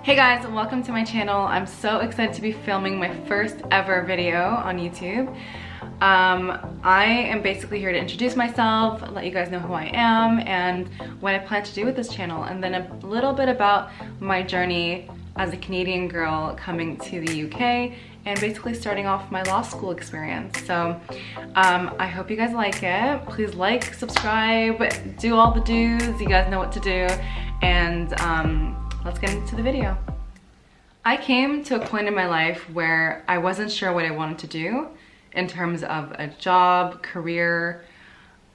Hey guys, welcome to my channel. I'm so excited to be filming my first ever video on YouTube. I am basically here to introduce myself, let you guys know who I am and what I plan to do with this channel, and then a little bit about my journey as a Canadian girl coming to the UK and basically starting off my law school experience. So I hope you guys like it. Please like, subscribe, do all the do's. You guys know what to do. And let's get into the video. I came to a point in my life where I wasn't sure what I wanted to do in terms of a job, career.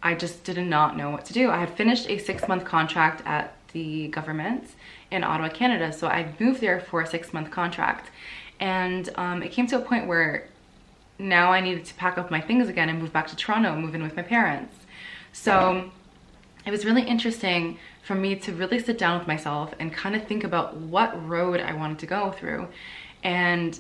I just did not know what to do. I had finished a 6-month contract at the government in Ottawa, Canada. So I moved there for a 6-month contract. And it came to a point where now I needed to pack up my things again and move back to Toronto, move in with my parents. So it was really interesting for me to really sit down with myself and kind of think about what road I wanted to go through. And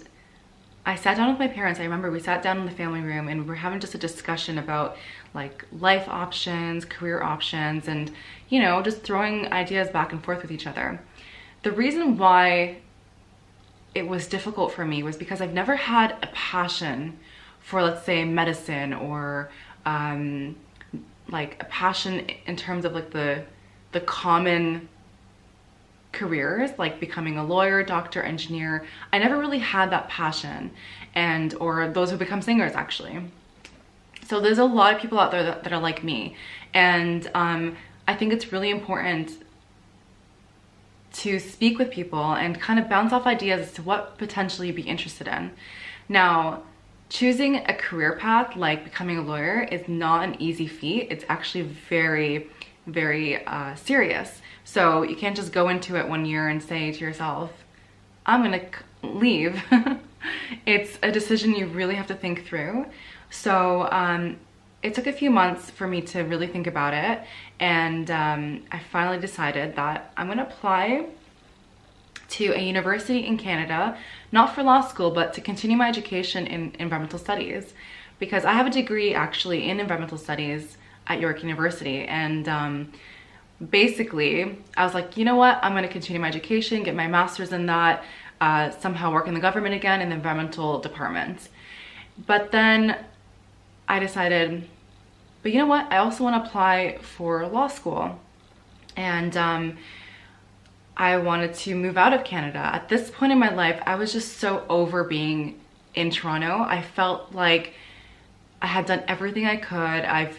I sat down with my parents. I remember we sat down in the family room and we were having just a discussion about like life options, career options, and you know, just throwing ideas back and forth with each other. The reason why it was difficult for me was because I've never had a passion for, let's say, medicine or like a passion in terms of like the common careers, like becoming a lawyer, doctor, engineer. I never really had that passion, and or those who become singers actually. So there's a lot of people out there that are like me, and I think it's really important to speak with people and kind of bounce off ideas as to what potentially you'd be interested in. Now, choosing a career path like becoming a lawyer is not an easy feat. It's actually very, very serious. So you can't just go into it one year and say to yourself, I'm gonna leave. It's a decision you really have to think through. So it took a few months for me to really think about it, and I finally decided that I'm gonna apply to a university in Canada, not for law school, but to continue my education in environmental studies, because I have a degree actually in environmental studies at York University. And basically I was like, you know what, I'm going to continue my education, get my master's in that, somehow work in the government again in the environmental department. But then I decided, but you know what, I also want to apply for law school. And I wanted to move out of Canada. At this point in my life, I was just so over being in Toronto. I felt like I had done everything I could. I've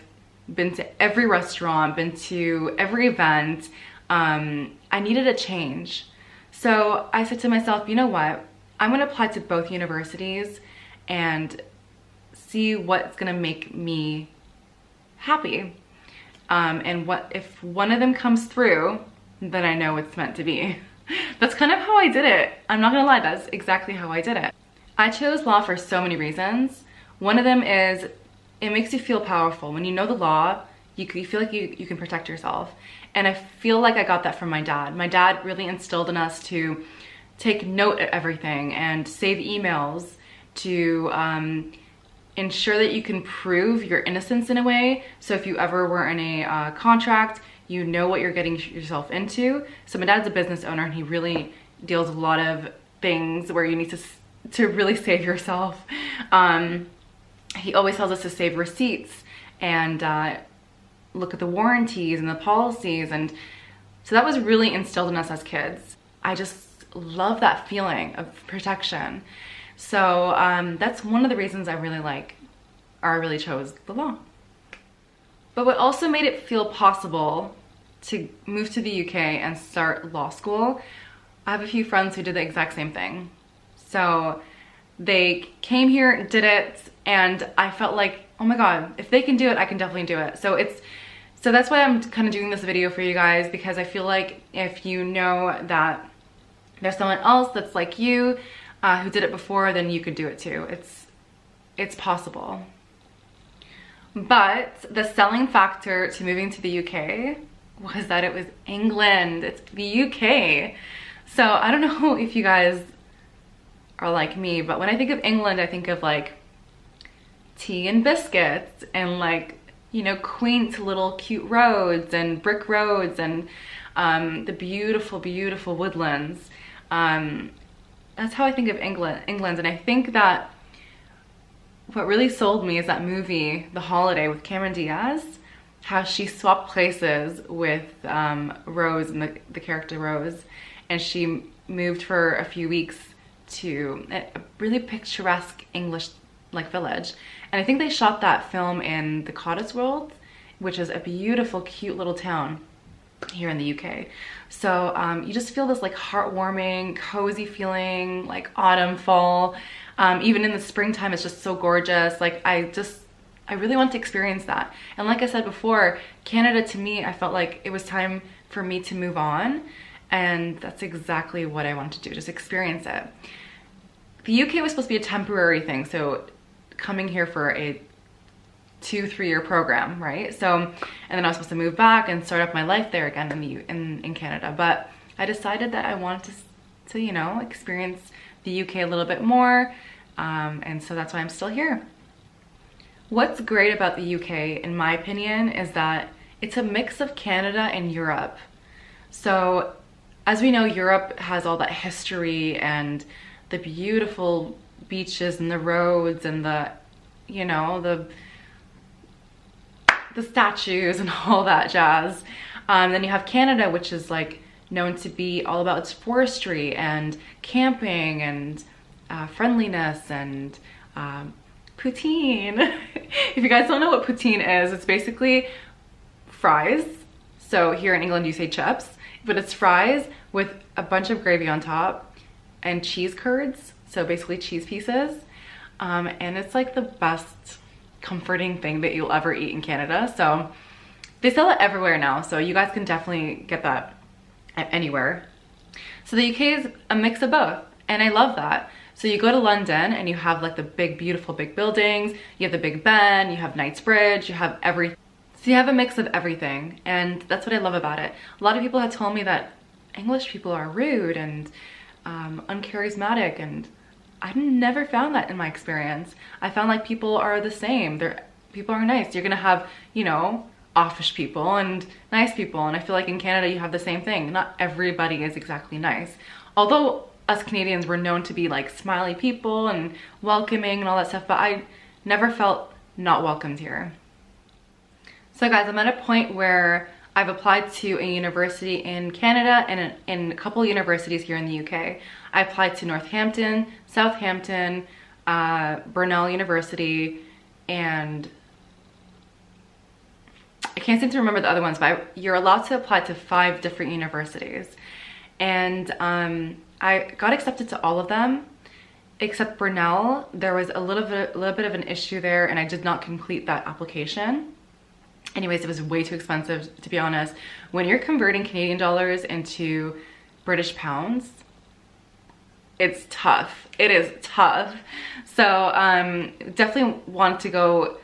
been to every restaurant, been to every event. I needed a change. So I said to myself, you know what? I'm gonna apply to both universities and see what's gonna make me happy. And what if one of them comes through, then I know it's meant to be. That's kind of how I did it. I'm not gonna lie, that's exactly how I did it. I chose law for so many reasons. One of them is it makes you feel powerful. When you know the law, you feel like you can protect yourself. And I feel like I got that from my dad. My dad really instilled in us to take note of everything and save emails, to ensure that you can prove your innocence in a way. So if you ever were in a contract, you know what you're getting yourself into. So my dad's a business owner and he really deals with a lot of things where you need to really save yourself. He always tells us to save receipts and look at the warranties and the policies. And so that was really instilled in us as kids. I just love that feeling of protection. So that's one of the reasons I really chose the law. But what also made it feel possible to move to the UK and start law school, I have a few friends who did the exact same thing. So they came here, did it, and I felt like, oh my God, if they can do it, I can definitely do it. So that's why I'm kind of doing this video for you guys, because I feel like if you know that there's someone else that's like you, who did it before, then you could do it too. It's possible. But the selling factor to moving to the UK was that it was England. It's the UK. So I don't know if you guys are like me, but when I think of England, I think of like tea and biscuits and like, you know, quaint little cute roads and brick roads and the beautiful, beautiful woodlands. That's how I think of England. And I think that what really sold me is that movie, The Holiday, with Cameron Diaz, how she swapped places with Rose, and the character Rose, and she moved for a few weeks to a really picturesque English like village. And I think they shot that film in the Cottesworld, which is a beautiful, cute little town here in the UK. So you just feel this like heartwarming, cozy feeling, like autumn, fall. Even in the springtime, it's just so gorgeous. Like I really want to experience that. And like I said before, Canada to me, I felt like it was time for me to move on. And that's exactly what I want to do, just experience it. The UK was supposed to be a temporary thing. So coming here for a 2-3 year program, right? So, and then I was supposed to move back and start up my life there again in Canada. But I decided that I wanted to you know, experience the UK a little bit more. And so that's why I'm still here. What's great about the UK, in my opinion, is that it's a mix of Canada and Europe. So as we know, Europe has all that history and the beautiful beaches and the roads and the, you know, the statues and all that jazz. Then you have Canada, which is like known to be all about its forestry and camping and friendliness and poutine. If you guys don't know what poutine is, it's basically fries. So here in England you say chips, but it's fries with a bunch of gravy on top and cheese curds, so basically cheese pieces. And it's like the best comforting thing that you'll ever eat in Canada. So they sell it everywhere now, so you guys can definitely get that anywhere. So the UK is a mix of both, and I love that. So you go to London and you have like the big, beautiful big buildings, you have the Big Ben, you have Knightsbridge, you have everything. So you have a mix of everything, and that's what I love about it. A lot of people have told me that English people are rude and uncharismatic, and I've never found that in my experience. I found like people are the same. People are nice. You're gonna have, you know, offish people and nice people, and I feel like in Canada you have the same thing. Not everybody is exactly nice. Although us Canadians were known to be like smiley people and welcoming and all that stuff, but I never felt not welcomed here. So guys, I'm at a point where I've applied to a university in Canada and in a couple universities here in the UK. I applied to Northampton, Southampton, Brunel University, and I can't seem to remember the other ones, but you're allowed to apply to 5 different universities. And I got accepted to all of them, except Brunel. There was a little bit of an issue there, and I did not complete that application. Anyways, it was way too expensive, to be honest. When you're converting Canadian dollars into British pounds, it's tough. It is tough. So definitely want to go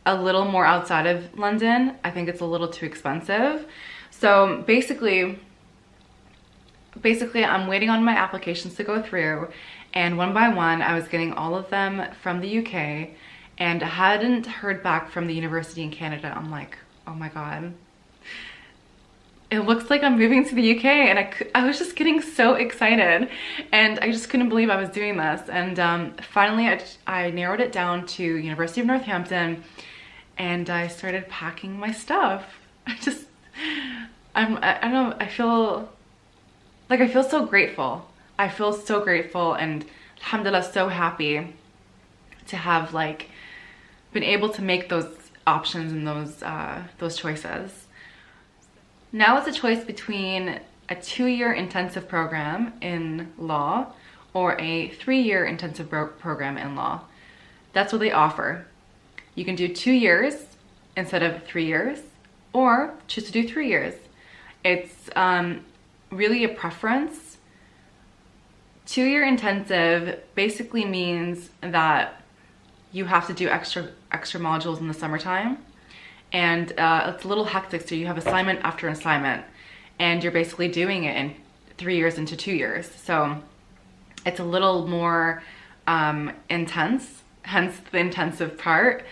a little more outside of London. I think it's a little too expensive. So basically I'm waiting on my applications to go through, and one by one I was getting all of them from the UK, and I hadn't heard back from the university in Canada. I'm like, oh my God, it looks like I'm moving to the UK, and I was just getting so excited, and I just couldn't believe I was doing this. And finally I narrowed it down to University of Northampton, and I started packing my stuff. I don't know, I feel so grateful. I feel so grateful, and alhamdulillah, so happy to have like been able to make those options and those choices. Now it's a choice between a 2-year intensive program in law or a 3-year intensive program in law. That's what they offer. You can do 2 years instead of 3 years, or choose to do 3 years. It's really a preference. 2-year intensive basically means that you have to do extra modules in the summertime, and it's a little hectic, so you have assignment after assignment, and you're basically doing it in 3 years into 2 years. So it's a little more intense, hence the intensive part.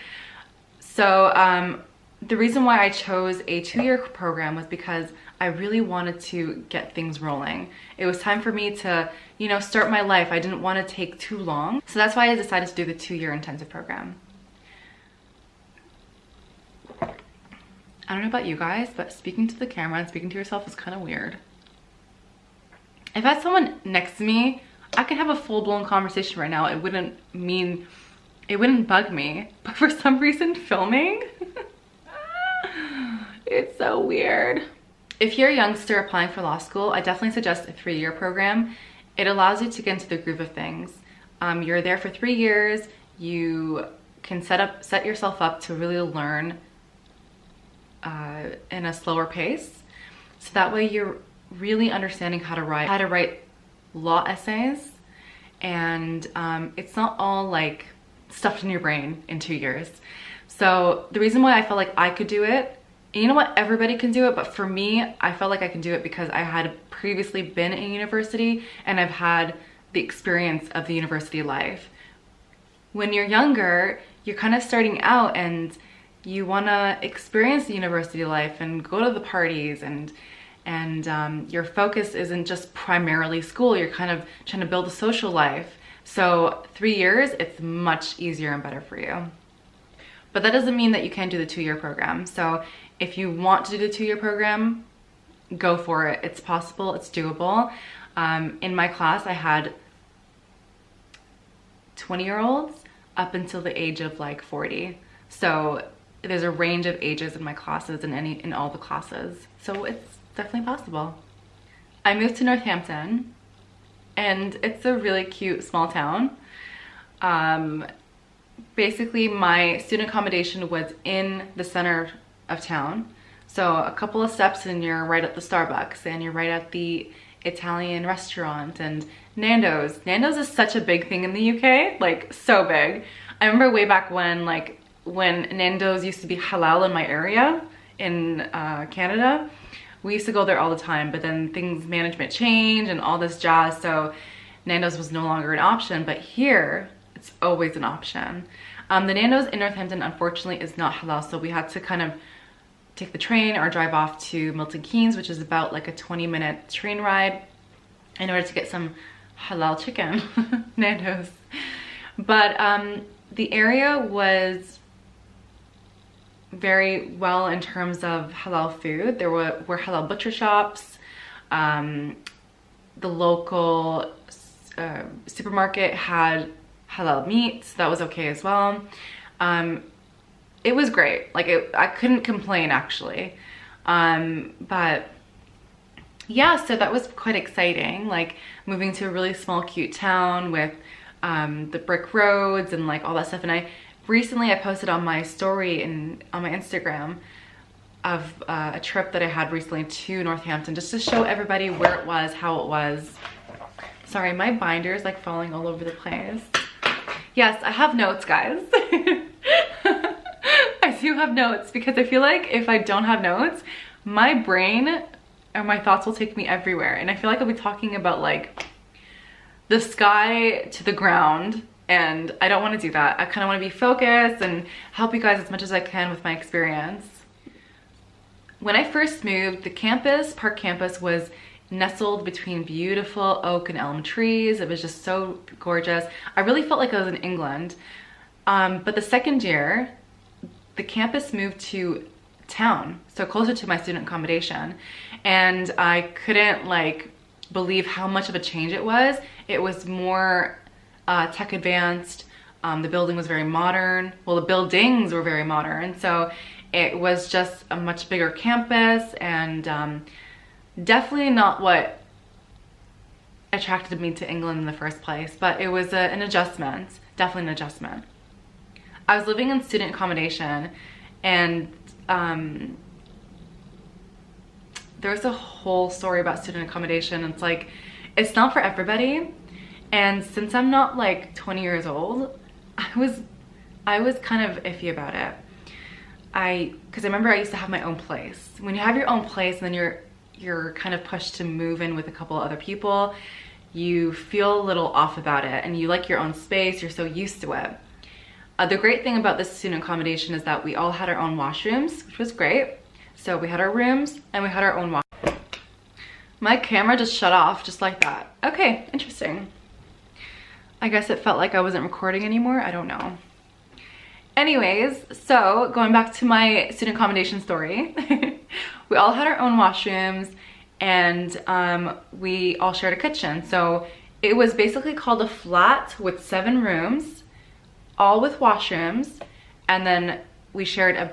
So the reason why I chose a 2-year program was because I really wanted to get things rolling. It was time for me to, you know, start my life. I didn't want to take too long. So that's why I decided to do the 2-year intensive program. I don't know about you guys, but speaking to the camera and speaking to yourself is kind of weird. If I had someone next to me, I could have a full-blown conversation right now. It wouldn't bug me. But for some reason, filming, it's so weird. If you're a youngster applying for law school, I definitely suggest a 3-year program. It allows you to get into the groove of things. You're there for 3 years. You can set yourself up to really learn in a slower pace. So that way you're really understanding how to write law essays. And it's not all like stuffed in your brain in 2 years. So the reason why I felt like I could do it, and you know what, everybody can do it, but for me, I felt like I can do it because I had previously been in university and I've had the experience of the university life. When you're younger, you're kind of starting out and you want to experience the university life and go to the parties, and your focus isn't just primarily school. You're kind of trying to build a social life. So 3 years, it's much easier and better for you. But that doesn't mean that you can't do the 2-year program. So if you want to do the 2-year program, go for it. It's possible, it's doable. In my class, I had 20-year-olds up until the age of like 40. So there's a range of ages in my classes, in all the classes. So it's definitely possible. I moved to Northampton, and it's a really cute small town. Basically, my student accommodation was in the center of town. So a couple of steps and you're right at the Starbucks, and you're right at the Italian restaurant and Nando's. Nando's is such a big thing in the UK, like so big. I remember way back when Nando's used to be halal in my area in Canada. We used to go there all the time, but then management changed and all this jazz, so Nando's was no longer an option, but here, it's always an option. The Nando's in Northampton, unfortunately, is not halal, so we had to kind of take the train or drive off to Milton Keynes, which is about like a 20-minute train ride, in order to get some halal chicken, Nando's. But the area was very well in terms of halal food. There were halal butcher shops. The local supermarket had halal meat, so that was okay as well. It was great. Like I couldn't complain actually. But yeah, so that was quite exciting. Like moving to a really small, cute town with the brick roads and like all that stuff. And recently I posted on my story on my Instagram of a trip that I had recently to Northampton, just to show everybody where it was, how it was. Sorry, my binder is like falling all over the place. Yes, I have notes, guys. I do have notes, because I feel like if I don't have notes, my brain or my thoughts will take me everywhere. And I feel like I'll be talking about like the sky to the ground, and I don't want to do that. I kind of want to be focused and help you guys as much as I can with my experience. When I first moved, the campus, Park Campus, was nestled between beautiful oak and elm trees. It was just so gorgeous. I really felt like I was in England. But the second year, the campus moved to town, so closer to my student accommodation. And I couldn't like believe how much of a change it was. It was more tech advanced. The building was very modern. Well, the buildings were very modern. So it was just a much bigger campus, and definitely not what attracted me to England in the first place, but it was an adjustment, definitely an adjustment. I was living in student accommodation, and there's a whole story about student accommodation. It's like, it's not for everybody. And since I'm not like 20 years old, I was kind of iffy about it. Because I remember I used to have my own place. When you have your own place and then you're kind of pushed to move in with a couple other people, you feel a little off about it, and you like your own space, you're so used to it. The great thing about this student accommodation is that we all had our own washrooms, which was great. So we had our rooms and we had our own washrooms. My camera just shut off just like that. Okay, interesting. I guess it felt like I wasn't recording anymore. I don't know. Anyways, so going back to my student accommodation story, we all had our own washrooms and we all shared a kitchen. So it was basically called a flat with 7 rooms, all with washrooms, and then we shared a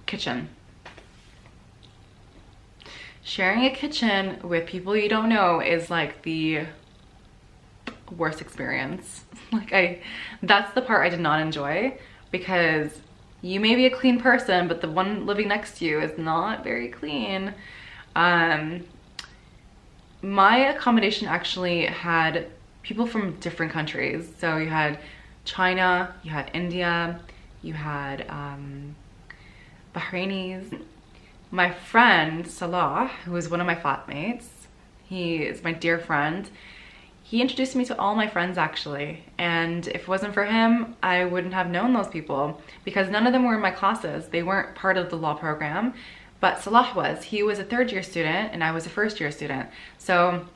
kitchen. Sharing a kitchen with people you don't know is like the worst experience. That's the part I did not enjoy, because you may be a clean person, but the one living next to you is not very clean. My accommodation actually had people from different countries. So you had China, you had India, you had Bahrainis. My friend Salah, who is one of my flatmates, he is my dear friend, he introduced me to all my friends actually, and if it wasn't for him, I wouldn't have known those people because none of them were in my classes. They weren't part of the law program, but Salah was. He was a 3rd year student and I was a 1st year student. So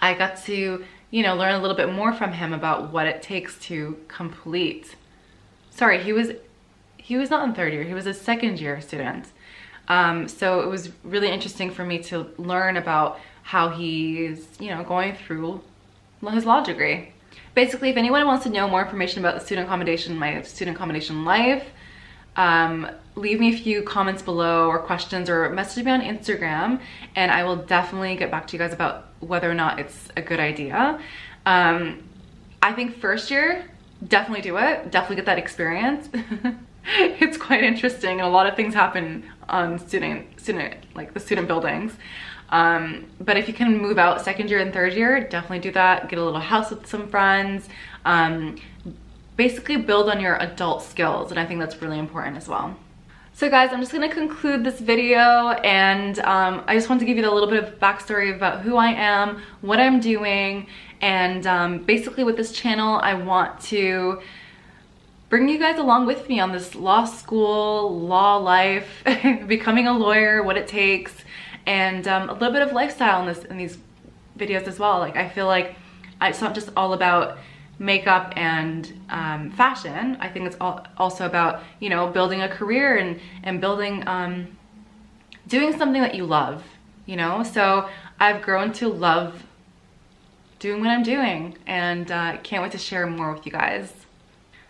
I got to, you know, learn a little bit more from him about what it takes to complete. Sorry, he was not in 3rd year, he was a 2nd year student. So it was really interesting for me to learn about how he's, you know, going through his law degree. Basically, if anyone wants to know more information about the student accommodation, my student accommodation life, leave me a few comments below or questions, or message me on Instagram, and I will definitely get back to you guys about whether or not it's a good idea. I think 1st year, definitely do it. Definitely get that experience. It's quite interesting, and a lot of things happen on like the student buildings. But if you can move out 2nd year and 3rd year, definitely do that. Get a little house with some friends. Basically build on your adult skills, and I think that's really important as well. So guys, I'm just gonna conclude this video, and I just want to give you a little bit of backstory about who I am, what I'm doing, and basically with this channel, I want to bring you guys along with me on this law school, law life, becoming a lawyer, what it takes, and a little bit of lifestyle in these videos as well. Like, I feel like it's not just all about makeup and fashion. I think it's also about, you know, building a career and building, doing something that you love, you know? So I've grown to love doing what I'm doing, and can't wait to share more with you guys.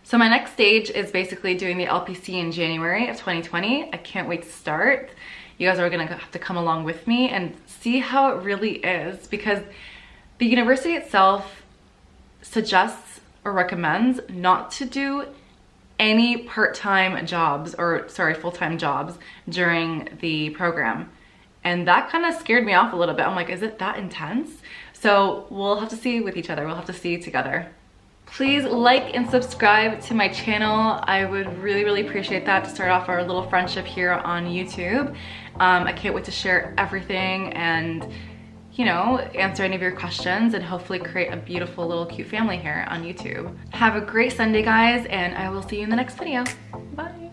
So my next stage is basically doing the LPC in January of 2020. I can't wait to start. You guys are gonna have to come along with me and see how it really is, because the university itself suggests or recommends not to do any part-time jobs, or sorry, full-time jobs during the program. And that kind of scared me off a little bit. I'm like, is it that intense? So we'll have to see with each other. We'll have to see together. Please like and subscribe to my channel. I would really, really appreciate that to start off our little friendship here on YouTube. I can't wait to share everything and, you know, answer any of your questions and hopefully create a beautiful little cute family here on YouTube. Have a great Sunday, guys, and I will see you in the next video. Bye.